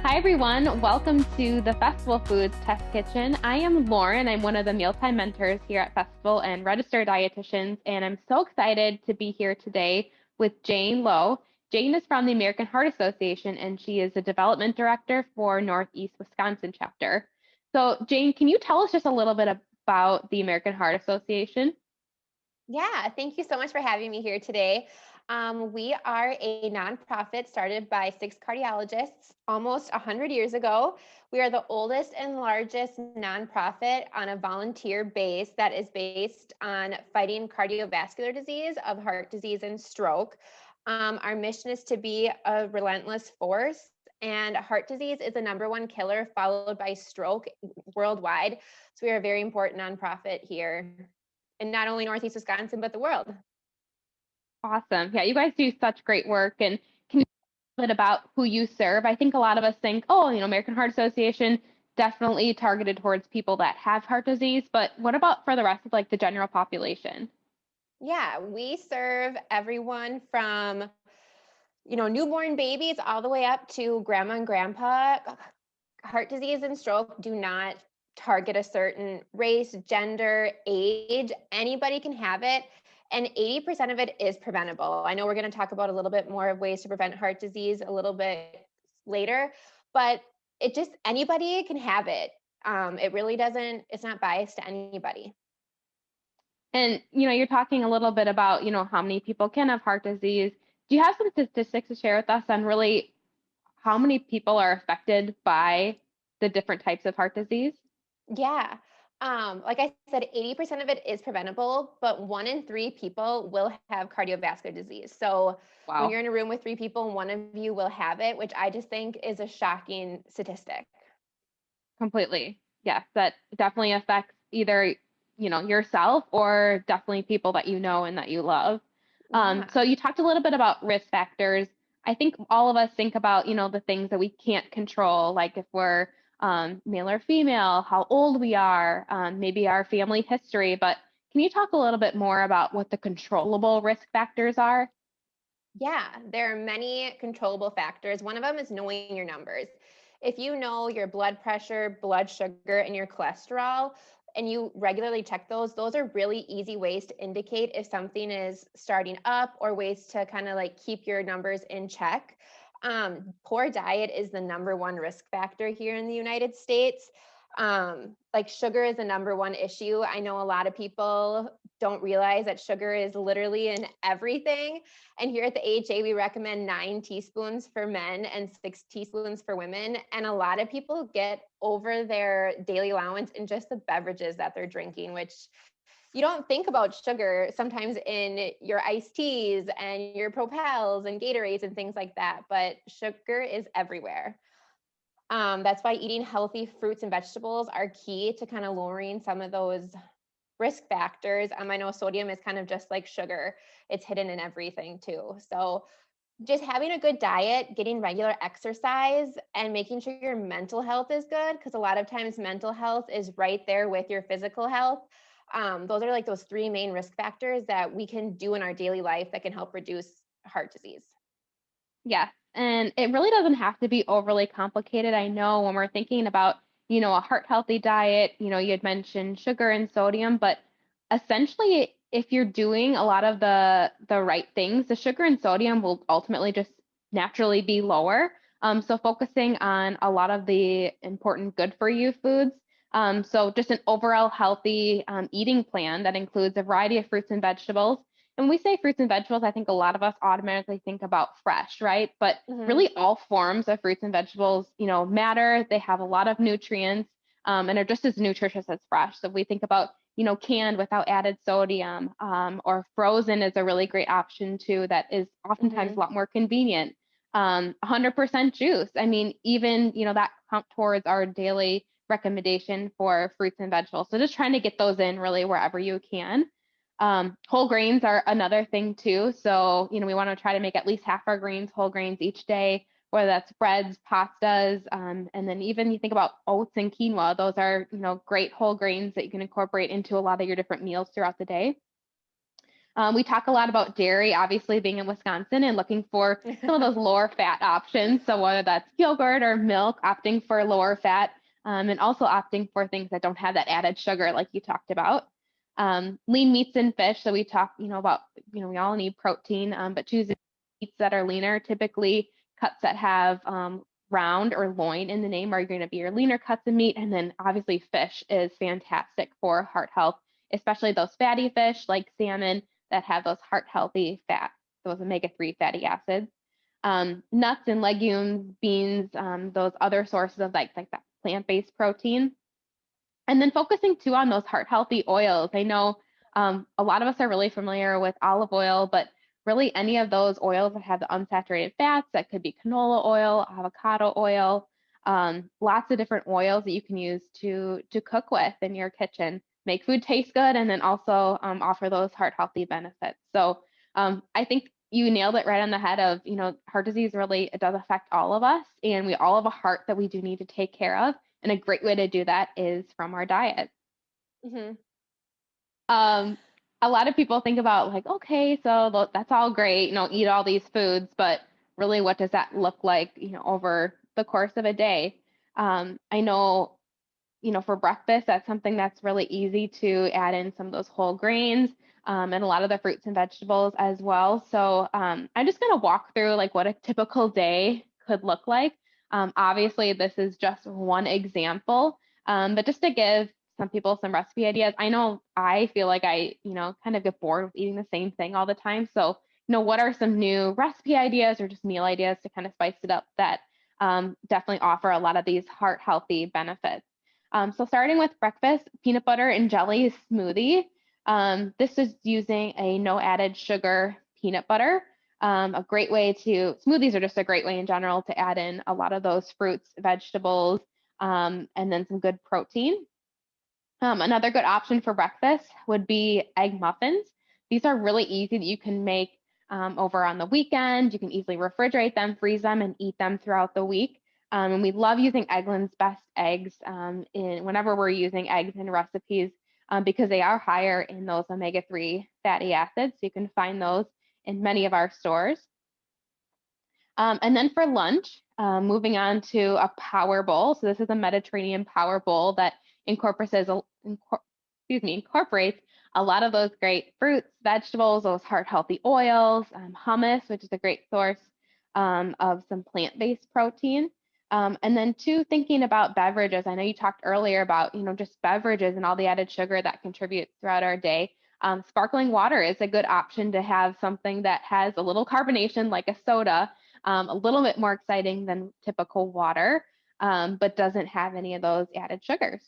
Hi, everyone. Welcome to the Festival Foods Test Kitchen. I am Lauren. I'm one of the mealtime mentors here at Festival and registered dietitians, and I'm so excited to be here today with Jane Lowe. Jane is from the American Heart Association, and she is the development director for Northeast Wisconsin chapter. So, Jane, can you tell us just a little bit about the American Heart Association? Yeah, thank you so much for having me here today. We are a nonprofit started by six cardiologists almost 100 years ago. We are the oldest and largest nonprofit on a volunteer base that is based on fighting cardiovascular disease of heart disease and stroke. Our mission is to be a relentless force, and heart disease is the number one killer, followed by stroke worldwide. So we are a very important nonprofit here in not only Northeast Wisconsin, but the world. Awesome. Yeah, you guys do such great work. And can you tell a bit about who you serve? I think a lot of us think, oh, American Heart Association definitely targeted towards people that have heart disease, but what about for the rest of like the general population? Yeah, we serve everyone from, newborn babies all the way up to grandma and grandpa. Heart disease and stroke do not target a certain race, gender, age. Anybody can have it. And 80% of it is preventable. I know we're going to talk about a little bit more of ways to prevent heart disease a little bit later, but anybody can have it. It really doesn't, it's not biased to anybody. And you're talking a little bit about, how many people can have heart disease. Do you have some statistics to share with us on really how many people are affected by the different types of heart disease? Yeah. Like I said, 80% of it is preventable, but 1 in 3 people will have cardiovascular disease. So when Wow, you're in a room with 3 people, one of you will have it, which I just think is a shocking statistic. completely. Yes, that definitely affects either, yourself or definitely people that you know and that you love. Yeah. So you talked a little bit about risk factors. I think all of us think about, the things that we can't control, like if we're male or female, how old we are, maybe our family history. But can you talk a little bit more about what the controllable risk factors are? Yeah, there are many controllable factors. One of them is knowing your numbers. If you know your blood pressure, blood sugar, and your cholesterol, and you regularly check those are really easy ways to indicate if something is starting up or ways to kind of like keep your numbers in check. Poor diet is the number one risk factor here in the United States. Like sugar is the number one issue. I know a lot of people don't realize that sugar is literally in everything. And here at the AHA, we recommend 9 teaspoons for men and 6 teaspoons for women. And a lot of people get over their daily allowance in just the beverages that they're drinking, which you don't think about sugar sometimes in your iced teas and your Propels and Gatorades and things like that. But sugar is everywhere. That's why eating healthy fruits and vegetables are key to kind of lowering some of those risk factors. I know sodium is kind of just like sugar, it's hidden in everything too. So, just having a good diet, getting regular exercise, and making sure your mental health is good, because a lot of times mental health is right there with your physical health. Those are like those 3 main risk factors that we can do in our daily life that can help reduce heart disease. Yes, and it really doesn't have to be overly complicated. I know when we're thinking about, a heart healthy diet, you had mentioned sugar and sodium, but essentially if you're doing a lot of the right things, the sugar and sodium will ultimately just naturally be lower. So focusing on a lot of the important good for you foods. So just an overall healthy eating plan that includes a variety of fruits and vegetables. And when we say fruits and vegetables, I think a lot of us automatically think about fresh, right? But Mhm. really all forms of fruits and vegetables, matter. They have a lot of nutrients and are just as nutritious as fresh. So if we think about, canned without added sodium or frozen is a really great option too that is oftentimes a Mhm. lot more convenient. 100% juice. I mean, even, that count towards our daily recommendation for fruits and vegetables. So just trying to get those in really wherever you can. Whole grains are another thing too. So, we want to try to make at least half our grains whole grains each day, whether that's breads, pastas, and then even you think about oats and quinoa. Those are, great whole grains that you can incorporate into a lot of your different meals throughout the day. We talk a lot about dairy, obviously being in Wisconsin and looking for some of those lower fat options. So whether that's yogurt or milk, opting for lower fat, and also opting for things that don't have that added sugar, like you talked about. Lean meats and fish. So we talk, about, we all need protein, but choosing meats that are leaner, typically cuts that have round or loin in the name are going to be your leaner cuts of meat. And then obviously fish is fantastic for heart health, especially those fatty fish like salmon that have those heart healthy fats, those omega-3 fatty acids. Nuts and legumes, beans, those other sources of like that plant-based protein. And then focusing too on those heart healthy oils. I know a lot of us are really familiar with olive oil, but really any of those oils that have the unsaturated fats, that could be canola oil, avocado oil, lots of different oils that you can use to cook with in your kitchen, make food taste good, and then also offer those heart healthy benefits. So I think you nailed it right on the head of, heart disease really, it does affect all of us, and we all have a heart that we do need to take care of. And a great way to do that is from our diet. Hmm. Um, a lot of people think about like, okay, so that's all great, eat all these foods, but really, what does that look like, over the course of a day? I know, for breakfast, that's something that's really easy to add in some of those whole grains, and a lot of the fruits and vegetables as well. So I'm just going to walk through like what a typical day could look like. Obviously, this is just one example, but just to give some people some recipe ideas. I know I feel like I, kind of get bored with eating the same thing all the time. So, what are some new recipe ideas or just meal ideas to kind of spice it up that definitely offer a lot of these heart healthy benefits? So starting with breakfast, peanut butter and jelly smoothie. This is using a no added sugar peanut butter. A great way to, smoothies are just a great way in general to add in a lot of those fruits, vegetables, and then some good protein. Another good option for breakfast would be egg muffins. These are really easy that you can make over on the weekend. You can easily refrigerate them, freeze them, and eat them throughout the week. And we love using Eggland's Best eggs in whenever we're using eggs in recipes because they are higher in those omega-3 fatty acids. So you can find those in many of our stores. And then for lunch, moving on to a power bowl. So this is a Mediterranean power bowl that incorporates a lot of those great fruits, vegetables, those heart healthy oils, hummus, which is a great source of some plant-based protein. And then two, thinking about beverages. I know you talked earlier about, just beverages and all the added sugar that contributes throughout our day. Sparkling water is a good option to have something that has a little carbonation like a soda, a little bit more exciting than typical water, but doesn't have any of those added sugars.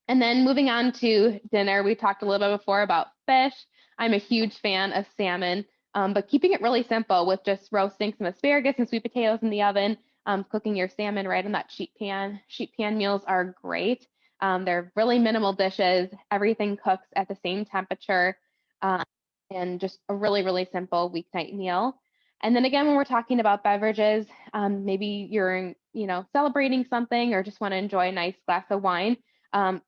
And then moving on to dinner, we talked a little bit before about fish. I'm a huge fan of salmon, but keeping it really simple with just roasting some asparagus and sweet potatoes in the oven, cooking your salmon right in that sheet pan. Sheet pan meals are great. They're really minimal dishes. Everything cooks at the same temperature, um, and just a really, really simple weeknight meal. And then again, when we're talking about beverages, maybe you're, celebrating something or just want to enjoy a nice glass of wine.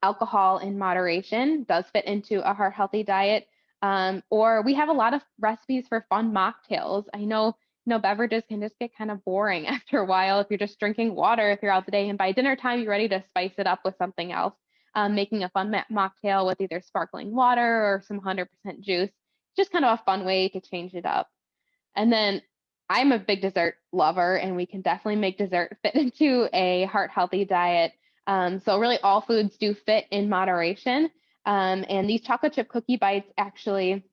Alcohol in moderation does fit into a heart healthy diet. Or we have a lot of recipes for fun mocktails. I know, beverages can just get kind of boring after a while if you're just drinking water throughout the day. And by dinner time, you're ready to spice it up with something else. Making a fun mocktail with either sparkling water or some 100% juice. Just kind of a fun way to change it up. And then I'm a big dessert lover, and we can definitely make dessert fit into a heart healthy diet. So, really, all foods do fit in moderation. And these chocolate chip cookie bites actually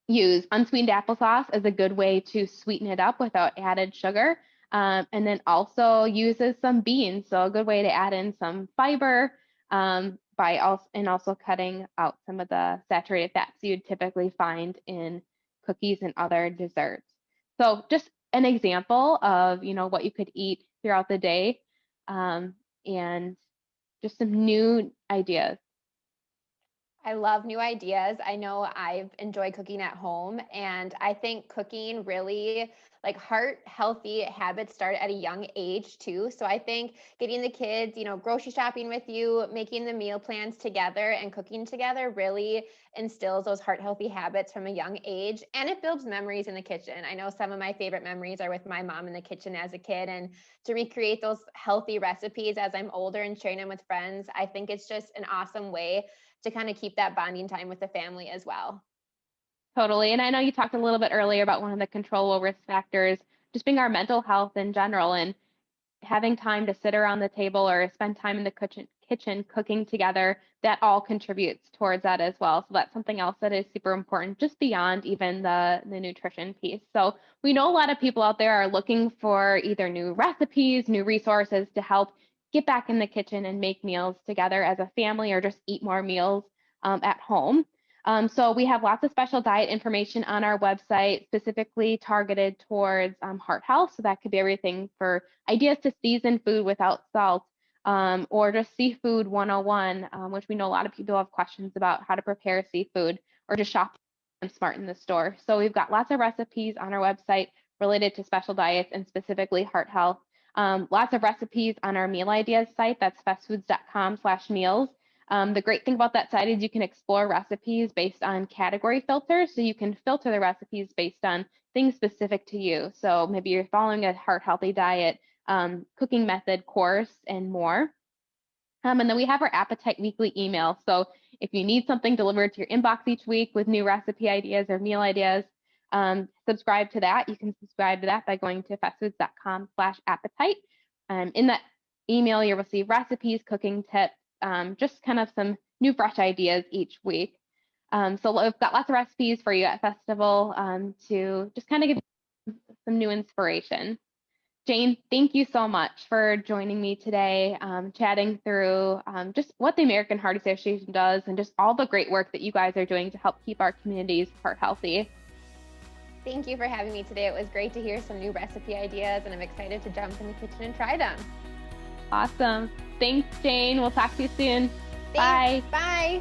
use unsweetened applesauce as a good way to sweeten it up without added sugar. And then also uses some beans. So, a good way to add in some fiber and also cutting out some of the saturated fats you'd typically find in cookies and other desserts. So just an example of, what you could eat throughout the day, and just some new ideas. I love new ideas. I know I've enjoyed cooking at home, and I think cooking really, like, heart healthy habits start at a young age too. So I think getting the kids, grocery shopping with you, making the meal plans together and cooking together really instills those heart healthy habits from a young age, and it builds memories in the kitchen. I know some of my favorite memories are with my mom in the kitchen as a kid, and to recreate those healthy recipes as I'm older and sharing them with friends, I think it's just an awesome way to kind of keep that bonding time with the family as well. Totally. And I know you talked a little bit earlier about one of the controllable risk factors, just being our mental health in general. And having time to sit around the table or spend time in the kitchen cooking together, that all contributes towards that as well. So that's something else that is super important, just beyond even the nutrition piece. So we know a lot of people out there are looking for either new recipes, new resources to help get back in the kitchen and make meals together as a family or just eat more meals at home. So we have lots of special diet information on our website, specifically targeted towards heart health. So that could be everything for ideas to season food without salt, or just seafood 101, which we know a lot of people have questions about how to prepare seafood, or just shop smart in the store. So we've got lots of recipes on our website related to special diets and specifically heart health. Lots of recipes on our meal ideas site. That's fastfoods.com/meals. The great thing about that site is you can explore recipes based on category filters. So you can filter the recipes based on things specific to you. So maybe you're following a heart healthy diet, cooking method, course, and more. And then we have our Appetite Weekly email. So if you need something delivered to your inbox each week with new recipe ideas or meal ideas, subscribe to that. You can subscribe to that by going to fastfoods.com/appetite. In that email, you'll receive recipes, cooking tips, just kind of some new fresh ideas each week. So we've got lots of recipes for you at Festival to just kind of give some new inspiration. Jane, thank you so much for joining me today, chatting through just what the American Heart Association does and just all the great work that you guys are doing to help keep our communities heart healthy. Thank you for having me today. It was great to hear some new recipe ideas, and I'm excited to jump in the kitchen and try them. Awesome. Thanks, Jane. We'll talk to you soon. Thanks. Bye. Bye.